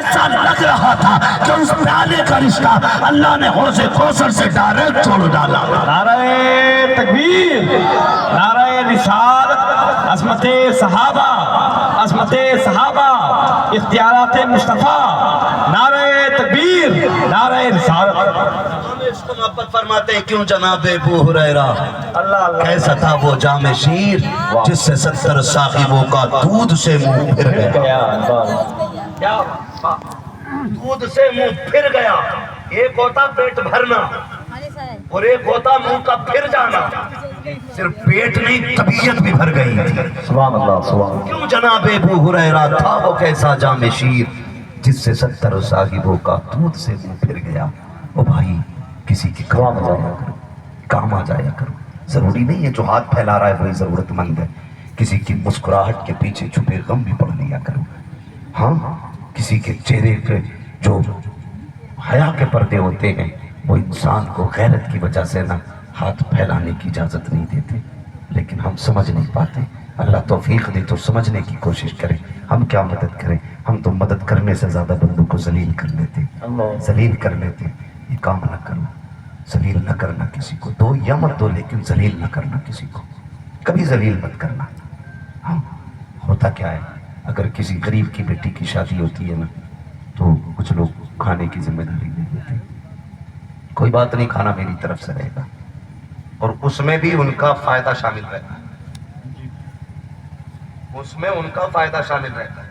ایسا لگ رہا تھا کہ اس پیالے کا رشتہ اللہ نے حوض کوثر سے ڈائریکٹ توڑ ڈالا۔ نعرہ تکبیر، نعرہ رسالت، عظمت صحابہ، عظمت صحابہ، اختیارات مصطفیٰ، نعرہ تکبیر، نعرہ رسالت۔ اس کو محبت فرماتے ہیں کیوں جناب ابو ہریرہ کیسا تھا وہ جام شیر جس سے 70 صاحبوں کا دودھ سے منہ پھر گیا، دودھ سے منہ پھر گیا۔ ایک ہوتا پیٹ بھرنا اور ایک ہوتا منہ کا پھر جانا، صرف پیٹ نہیں طبیعت بھی بھر گئی تھی۔ سبحان اللہ، سبحان اللہ۔ کیوں جناب ابو ہریرہ تھا وہ کیسا جام شیر جس سے 70 صاحبوں کا دودھ سے منہ پھر گیا۔ او بھائی کسی کی کام آ جایا کرو، کام آ جایا کرو۔ ضروری نہیں ہے جو ہاتھ پھیلا رہا ہے وہی ضرورت مند ہے، کسی کی مسکراہٹ کے پیچھے چھپے غم بھی پڑھ لیا کرو۔ ہاں کسی کے چہرے پہ جو حیا کے پردے ہوتے ہیں وہ انسان کو غیرت کی وجہ سے نہ ہاتھ پھیلانے کی اجازت نہیں دیتے، لیکن ہم سمجھ نہیں پاتے۔ اللہ توفیق دے تو سمجھنے کی کوشش کریں۔ ہم کیا مدد کریں، ہم تو مدد کرنے سے زیادہ بندوں کو ذلیل کر لیتے، ذلیل کر لیتے۔ یہ کام نہ کرو، ذلیل نہ کرنا کسی کو، دو یا مت دو لیکن ذلیل نہ کرنا کسی کو، کبھی ذلیل مت کرنا۔ ہاں ہوتا کیا ہے اگر کسی غریب کی بیٹی کی شادی ہوتی ہے نا تو کچھ لوگ کھانے کی ذمہ داری لے لیتے ہیں، کوئی بات نہیں کھانا میری طرف سے رہے گا، اور اس میں بھی ان کا فائدہ شامل رہتا ہے، اس میں ان کا فائدہ شامل رہتا ہے۔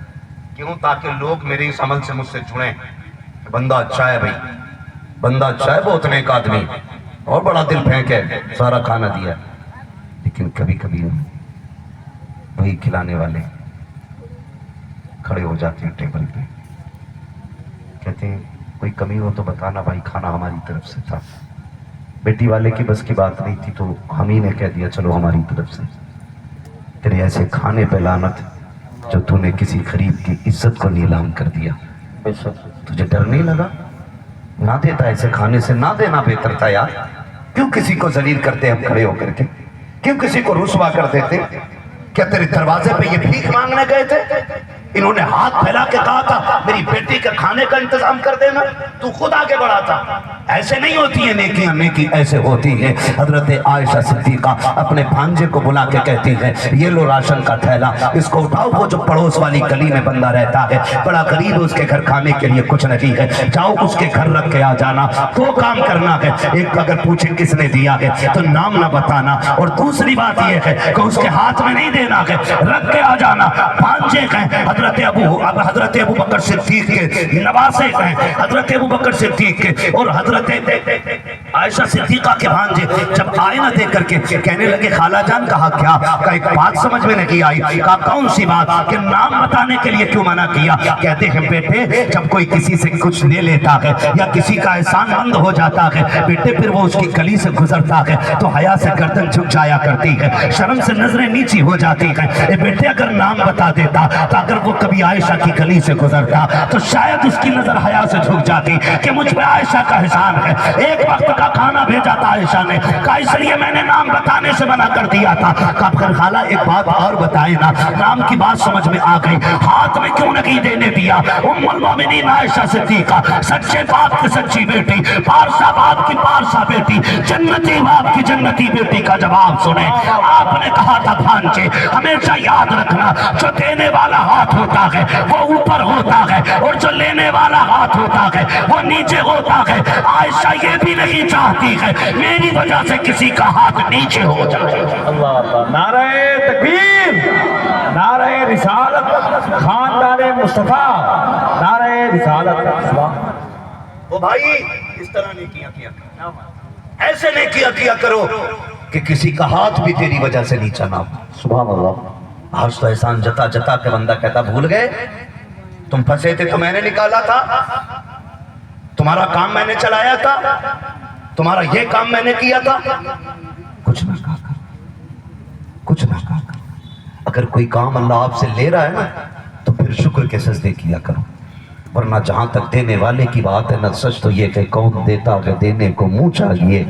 کیوں؟ تاکہ لوگ میرے اس عمل سے مجھ سے جڑیں کہ بندہ اچھا ہے، بھائی بندہ اچھا ہے، بہت نیک آدمی اور بڑا دل پھینک ہے، سارا کھانا دیا۔ لیکن کبھی کبھی وہی کھلانے والے کھڑے ہو جاتے ہیں ٹیبل پہ، کہتے ہیں کوئی کمی ہو تو بتانا بھائی، کھانا ہماری طرف سے تھا، بیٹی والے کی بس کی بات نہیں تھی تو ہم ہی نے کہہ دیا چلو ہماری طرف سے۔ تیرے ایسے کھانے پہ لعنت جو تو نے کسی غریب کی عزت کو نیلام کر دیا۔ تجھے ڈر نہیں لگا؟ نہ دیتا ایسے کھانے سے، نہ دینا بہتر تھا یار۔ کیوں کسی کو ذلیل کرتے ہم کھڑے ہو کر کے؟ کیوں کسی کو رسوا کر دیتے؟ کیا تیرے دروازے پہ یہ بھیک مانگنے گئے تھے؟ انہوں نے ہاتھ پھیلا کے کہا تھا میری بیٹی کے کھانے کا انتظام کر دینا، تو خود آگے بڑھا تھا۔ ایسے نہیں ہوتی ہیں نیکیاں، نیکی ایسے ہوتی ہے۔ حضرت عائشہ صدیقہ اپنے بھانجے کو بلا کے کہتی ہے یہ لو راشن کا تھیلا، اس کو اٹھاؤ، وہ جو پڑوس والی گلی میں بندہ رہتا ہے بڑا غریب، اس کے گھر کھانے کے لیے کچھ نہیں ہے، جاؤ اس کے گھر رکھ کے آ جانا۔ دو کام کرنا ہے، ایک اگر پوچھے کس نے دیا ہے تو نام نہ بتانا، اور دوسری بات یہ ہے کہ اس کے ہاتھ میں نہیں دینا ہے، رکھ کے آ جانا۔ بھانجے ہیں حضرت ابو بکر صدیق کے نواسے ہیں، حضرت ابو بکر صدیق کے اور حضرت عائشہ صدیقہ کے بھانجے جب آئے نہ دیکھ کر کے کہنے لگے خالہ جان کہا کیا؟ کہ ایک بات سمجھ میں نہیں آئی۔ کہا کون سی بات؟ کہ نام بتانے کے لیے کیوں منع کیا؟ کہتے ہیں بیٹے جب کوئی کسی سے کچھ لے لیتا ہے یا کسی کا احسان مند ہو جاتا ہے بیٹے، پھر وہ اس کی گلی سے گزرتا ہے تو حیا سے گردن جھک جایا کرتی ہے، شرم سے نظریں نیچی ہو جاتی ہیں۔ اے بیٹے اگر نام بتا دیتا تو اگر وہ کبھی عائشہ کی گلی سے گزرتا تو شاید اس کی نظر حیا سے جھک جاتی کہ مجھ پہ عائشہ کا احسان ہے، ایک وقت کا کھانا بھیجا تھا عائشہ نے، کہا اس لیے میں نے نام بتانے سے منع کر دیا تھا۔ کہا پھر خالہ ایک بات اور بتائیں نا، نام کی بات سمجھ میں آ گئی، ہاتھ میں کیوں نہیں دینے دیا؟ ام المومنین عائشہ صدیقہ، سچے باپ کی سچی بیٹی، پارسا باپ کی پارسا بیٹی، جنتی باپ کی جنتی بیٹی کا جواب سنیں۔ آپ نے کہا تھا بھانجے ہمیشہ یاد رکھنا جو دینے والا ہاتھ ہوتا ہے وہ اوپر ہوتا ہے اور جو لینے والا ہاتھ ہوتا ہے وہ نیچے ہوتا ہے۔ عائشہ یہ بھی نہیں چاہتی ہے میری وجہ سے کسی کا ہاتھ نیچے ہو جائے۔ اللہ اللہ، نعرہ تکبیر، نعرہ رسالت، خاندان مصطفیٰ، نعرہ رسالت۔ وہ بھائی اس طرح نہیں کیا کرو، ایسے نہیں کیا کرو کہ کسی کا ہاتھ بھی تیری وجہ سے نیچا نہ ہو۔ سبحان اللہ۔ آج تو احسان جتا جتا کے بندہ کہتا بھول گئے تم پھنسے تھے تو میں نے نکالا تھا، تمہارا کام میں نے چلایا تھا، تمہارا یہ کام میں نے کیا تھا۔ کچھ نہ کہا کر، کچھ نہ کہا کر۔ اگر کوئی کام اللہ آپ سے لے رہا ہے نا تو پھر شکر کے سجدے کیا کرو، ورنہ جہاں تک دینے والے کی بات ہے نا، سچ تو یہ کہ کون دیتا ہے دینے کو منہ چاہیے،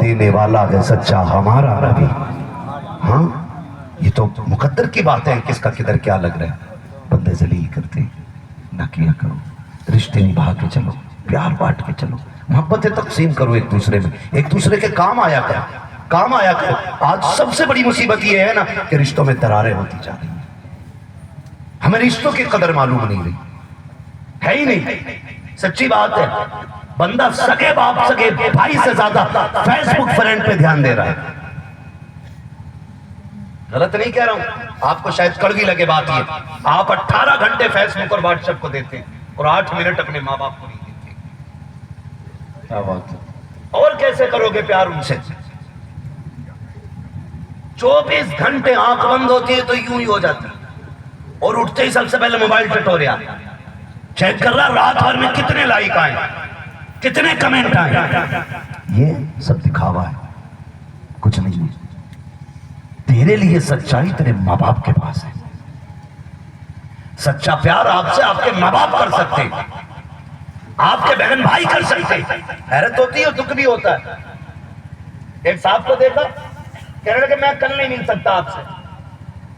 دینے والا ہے سچا ہمارا نبی۔ ہاں یہ تو مقدر کی بات ہے، کس کا کدھر کیا لگ رہا ہے، بندے ذلیل کرتے نہ کیا کرو۔ رشتے نبھا کے چلو, پیار بانٹ کے چلو, محبتیں تقسیم کرو ایک دوسرے میں, ایک دوسرے کے کام آیا کرو, کام آیا کرو. آج سب سے بڑی مصیبت یہ ہے نا کہ رشتوں میں دراریں ہوتی جا رہی ہیں. ہمیں رشتوں کی قدر معلوم نہیں رہی, ہے ہی نہیں. سچی بات ہے, بندہ سگے باپ سگے بھائی سے زیادہ فیس بک فرینڈ پہ دھیان دے رہا ہے. غلط نہیں کہہ رہا ہوں, آپ کو شاید کڑوی لگے بات یہ. آپ 18 گھنٹے فیس بک اور واٹس ایپ کو دیتے ہیں اور 8 منٹ اپنے ماں باپ کو نہیں دیتے. کیا بات ہے. اور کیسے کرو گے پیار ان سے؟ 24 گھنٹے آنکھ بند ہوتی ہے تو یوں ہی ہو جاتی, اور اٹھتے ہی سب سے پہلے موبائل ٹٹوریا چیک کر رہا رات بھر میں کتنے لائک آئے, کتنے کمنٹ آئے. یہ سب دکھاوا ہے, کچھ نہیں ہے. تیرے لیے سچائی تیرے ماں باپ کے پاس ہے. سچا پیار آپ سے آپ کے ماں باپ کر سکتے, آپ کے بہن بھائی کر سکتے. حیرت ہوتی ہے, دکھ بھی ہوتا ہے. ایک صاحب کو دیکھا, کہہ رہے کہ میں کل نہیں مل سکتا آپ سے.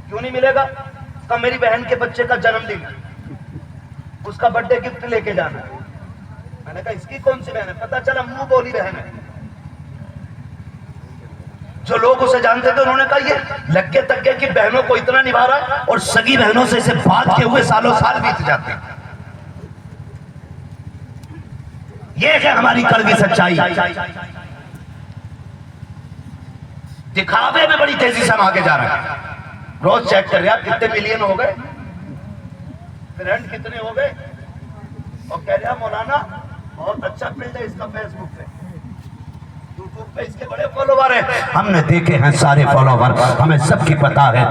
کیوں نہیں ملے گا؟ کہا میری بہن کے بچے کا جنم دن, اس کا برتھ ڈے گفٹ لے کے جانا. میں نے کہا اس کی کون سی بہن ہے؟ پتا چلا منہ بولی بہن ہے. جو لوگ اسے جانتے تھے انہوں نے کہا یہ لگے تکے کی بہنوں کو اتنا نبھا رہا ہے اور سگی بہنوں سے اسے بات کے ہوئے سالوں سال بیت جاتے ہیں. یہ ہے ہماری کڑوی سچائی. دکھاوے میں بڑی تیزی سے ہم آگے جا رہے ہیں. روز چیک کر رہے ہیں کتنے ملین ہو گئے, فرینڈ کتنے ہو گئے, اور کہہ رہے ہیں مولانا بہت اچھا فیلڈ ہے اس کا فیس بک پہ, یوٹیوب پہ اس کے بڑے فالوور ہیں. ہم نے دیکھے ہیں سارے فالوور, ہمیں سب کی پتہ ہے,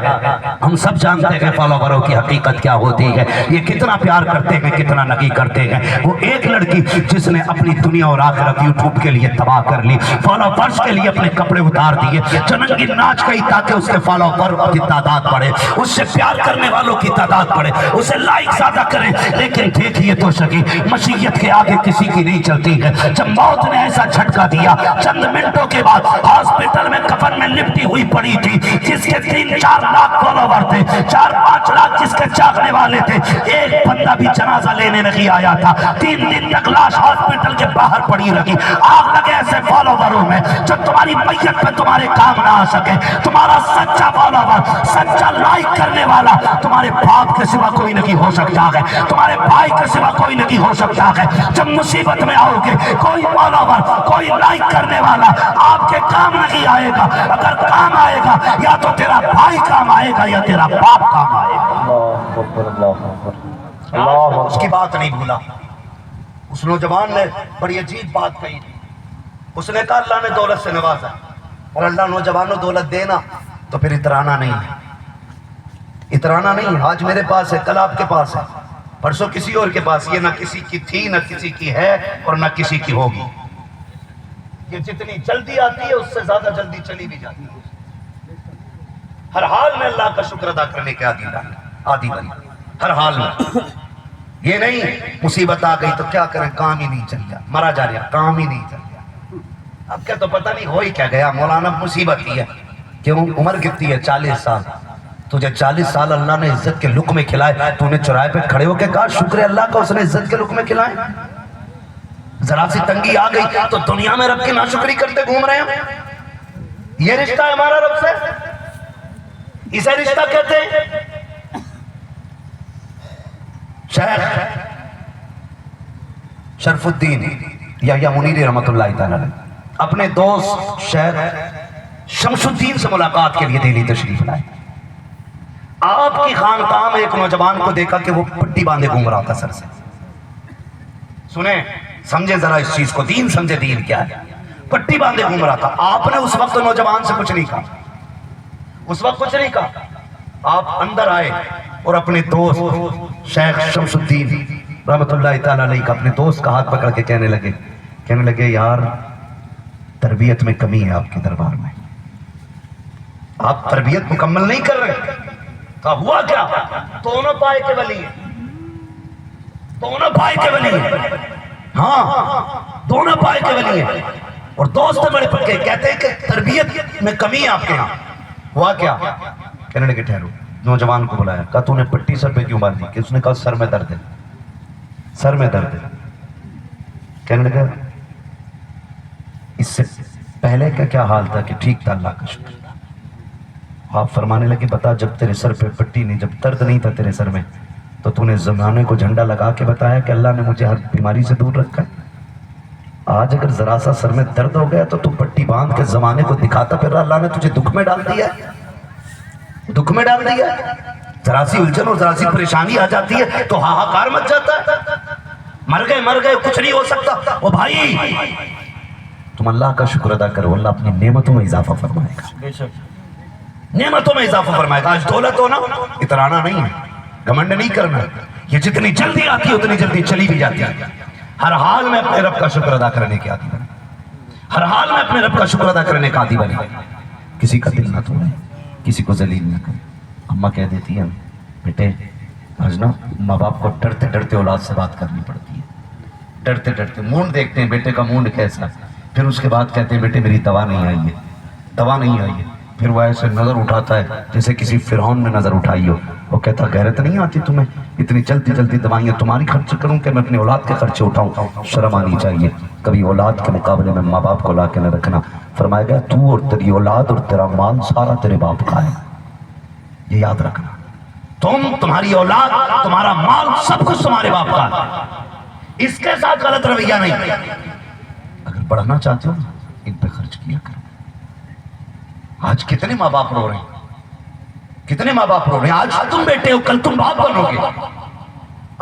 ہم سب جانتے ہیں فالووروں کی حقیقت کیا ہوتی ہے. یہ کتنا پیار کرتے ہیں, کتنا نہیں کرتے ہیں. وہ ایک لڑکی جس نے اپنی دنیا اور آخرت یوٹیوب کے لیے تباہ کر لی, فالوورز کے لیے اپنے کپڑے اتار دیے, چننگی ناچ گئی تاکہ اس کے فالوور کی تعداد بڑھے, اس سے پیار کرنے والوں کی تعداد بڑھے, اسے لائک زیادہ کریں. لیکن دیکھیے تو سکی مشیت کے آگے کسی کی نہیں چلتی ہے. جب موت نے ایسا جھٹکا دیا, چند منٹوں کے بعد ہاسپٹل میں کفن میں لپٹی ہوئی پڑی تھی, جس کے 3-4 لاکھ فالوور تھے, 4-5 لاکھ جس کے چاہنے والے تھے. ایک بندہ بھی جنازہ لینے نہیں آیا تھا. 3 دن تک لاش ہاسپٹل کے باہر پڑی رہی. آگ لگے ایسے فالووروں میں جو تمہاری میت پہ تمہارے کام نہ آ سکے. تمہارا سچا فالوور, سچا لائک کرنے والا تمہارے باپ کے سوا کوئی نہیں ہو سکتا ہے, تمہارے بھائی کے سوا کوئی نہیں ہو سکتا ہے. جب مصیبت میں آؤ گے کوئی فالوور, کوئی لائک کرنے والا آپ کے کام نہیں آئے گا. اگر کام آئے گا یا تو تیرا بھائی کام آئے گا یا تیرا باپ کام آئے گا. اللہ اکبر, اللہ اکبر, اللہ اس اکبر. کی بات نہیں بھولا. اس نوجوان نے بڑی عجیب بات کہی. اس نے کہا اللہ نے دولت سے نوازا, اور اللہ نوجوانوں دولت دینا تو پھر اترانا نہیں ہے. اترانا نہیں, آج میرے پاس ہے, کل آپ کے پاس ہے, پرسوں کسی اور کے پاس. یہ نہ کسی کی تھی, نہ کسی کی ہے, اور نہ کسی کی ہوگی. یہ جتنی جلدی آتی ہے اس سے زیادہ جلدی چلی بھی جاتی ہے. ہر حال میں اللہ کا شکر ادا کرنے کے عادی بنی, ہر حال میں. یہ نہیں مصیبت آ گئی تو کیا کریں, کام ہی نہیں چل گیا, مرا جا رہا, کام ہی نہیں چل گیا. اب کیا تو پتہ نہیں ہو ہی کیا گیا. مولانا مصیبت ہی ہے. کیوں؟ عمر کتنی ہے؟ 40 سال. تجھے 40 سال اللہ نے عزت کے لقمے کھلائے, تو نے چوراہے پہ کھڑے ہو کے کہا شکر اللہ کا اس نے عزت کے لقمے کھلائے. ذرا سی تنگی آ گئی تو دنیا میں رب کی ناشکری کرتے گھوم رہے ہیں. یہ رشتہ ہے ہمارا رب سے, اسے رشتہ کہتے ہیں. شیخ شرف الدین یحییٰ منیری رحمۃ اللہ تعالیٰ اپنے دوست شیخ شمس الدین سے ملاقات کے لیے دہلی تشریف لائے. آپ کی خانقاہ میں ایک نوجوان کو دیکھا کہ وہ پٹی باندھے گھوم رہا تھا سر سے. سنیں, سمجھے ذرا اس چیز کو, دین سمجھے دین کیا ہے. پٹی باندھے گھوم رہا تھا. آپ نے اس وقت نوجوان سے کچھ نہیں کہا, اس وقت کچھ نہیں کہا. آپ اندر آئے اور اپنے دوست شیخ شمس الدین رحمۃ اللہ تعالیٰ علیہ کا, اپنے دوست کا ہاتھ پکڑ کے کہنے لگے یار تربیت میں کمی ہے آپ کے دربار میں, آپ تربیت مکمل نہیں کر رہے. کہا ہوا کیا؟ دونوں پائے کے ولی ہیں, دونوں پائے کے ولی ہیں. ہاں دونوں پائے کے ولی ہیں, اور دوست بڑے پکے. کہتے ہیں کہ تربیت میں کمی ہے آپ کے ہاں. ہوا کیا؟ کہنے لگے ٹھہرو. نوجوان کو بلایا, کہا تو نے پٹی سر پہ کیوں باندھی؟ کہ اس نے کہا سر میں درد ہے. سر میں درد ہے. کہنے لگا اس سے پہلے کا کیا حال تھا؟ کہ ٹھیک تھا اللہ کا شکر. آپ فرمانے لگے بتا جب تیرے سر پہ پٹی نہیں، جب درد نہیں تھا تیرے سر میں، تو تو نے زمانے کو جھنڈا لگا کے بتایا کہ اللہ نے مجھے ہر بیماری سے دور رکھا ہے. آج اگر ذرا سا سر میں درد ہو گیا تو تو پٹی باندھ کے زمانے کو دکھاتا پھر اللہ نے تجھے دکھ میں ڈال دیا، دکھ میں ڈال دیا. ذرا سی الجھن اور ذرا سی پریشانی آ جاتی ہے تو ہاہاکار مچ جاتا ہے. مر گئے کچھ نہیں ہو سکتا. او بھائی تم اللہ کا شکر ادا کرو، اللہ اپنی نعمتوں میں اضافہ فرمائے گا، بے شک. نعمتوں میں اضافہ فرمائے گا. آج دولت ہو نا، اترانا نہیں ہے، گھمنڈ نہیں کرنا. یہ جتنی جلدی آتی ہے اتنی جلدی چلی بھی جاتی ہے. ہر حال میں اپنے رب کا شکر ادا کرنے کے عادی بنے، ہر حال میں اپنے رب کا شکر ادا کرنے کا عادی بنے. کسی کا دل نہ توڑے، کسی کو ذلیل نہ کرے. اماں کہہ دیتی ہیں بیٹے آج نا ماں باپ کو ڈرتے ڈرتے اولاد سے بات کرنی پڑتی ہے. ڈرتے ڈرتے مونڈ دیکھتے ہیں بیٹے کا مونڈ کیسا، پھر اس کے بعد کہتے ہیں بیٹے میری دوا نہیں آئی ہے، دوا نہیں آئی ہے. پھر وہ ایسے نظر اٹھاتا ہے جیسے کسی فرعون نے نظر اٹھائی ہو. وہ کہتا غیرت نہیں آتی تمہیں؟ اتنی جلدی جلدی دوائیاں تمہاری خرچ کروں کہ میں اپنے اولاد کے خرچے اٹھاؤں؟ شرم آنی چاہیے. کبھی اولاد کے مقابلے میں ماں باپ کو لا کے نہ رکھنا. فرمایا گیا تو اور تیری اولاد اور تیرا مال سارا تیرے باپ کا ہے، یہ یاد رکھنا. تمہاری اولاد، تمہارا مال، سب کچھ تمہارے باپ کا ہے. اس کے ساتھ غلط رویہ نہیں. اگر پڑھنا چاہتے ہو ان پہ خرچ کیا کرو. آج کتنے ماں باپ رو رہے ہیں، کتنے ماں باپ رو رہے ہیں. آج تم بیٹے ہو، کل تم باپ بنو گے.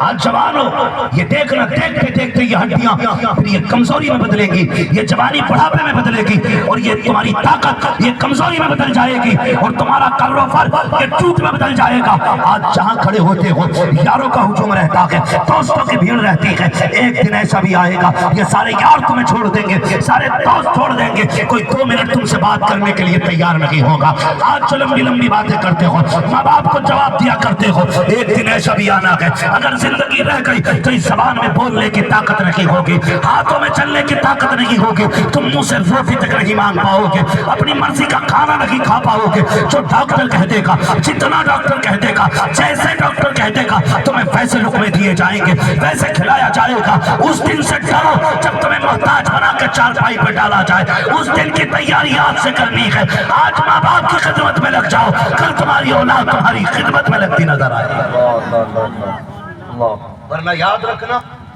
آج جوان ہو، یہ دیکھنا دیکھتے دیکھتے یہ ہڈیاں پھر یہ کمزوری میں بدلیں گی، یہ جوانی بڑھاپے میں بدلے گی، اور یہ تمہاری طاقت یہ کمزوری میں بدل جائے گی، اور تمہارا کر و فر یہ ٹوٹ میں بدل جائے گا. آج جہاں کھڑے ہوتے ہو یاروں کا ہجوم رہتا ہے، دوستوں کی بھیڑ رہتی ہے. ایک دن ایسا بھی آئے گا یہ سارے یار تمہیں چھوڑ دیں گے، سارے دوست چھوڑ دیں گے، کوئی 2 منٹ تم سے بات کرنے کے لیے تیار نہیں ہوگا. آج جو لمبی لمبی باتیں کرتے ہو، ماں باپ کو جواب دیا کرتے ہو، ایک دن ایسا بھی آنا ہے اگر زندگی رہ گئی تو اس زبان میں بولنے کی طاقت نہیں ہوگی، ہاتھوں میں چلنے کی طاقت نہیں ہوگی، تم منہ سے روٹی تک نہیں مانگ پاؤ گے، اپنی مرضی کا کھانا نہیں کھا پاؤ گے. جو ڈاکٹر کہہ دے گا، جتنا ڈاکٹر کہہ دے گا، جیسے ڈاکٹر کہہ دے گا تمہیں ویسے لقمے دیے جائیں گے، ویسے کھلایا جائے گا. اس دن سے ڈرو جب تمہیں محتاج بنا کے چارپائی پہ ڈالا جائے. اس دن کی تیاری آج سے کرنی ہے. آج ماں باپ کی خدمت میں لگ جاؤ، کل تمہاری اولاد تمہاری خدمت میں لگتی نظر آئے. اللہ اللہ اللہ اللہ. ورنہ یاد رکھنا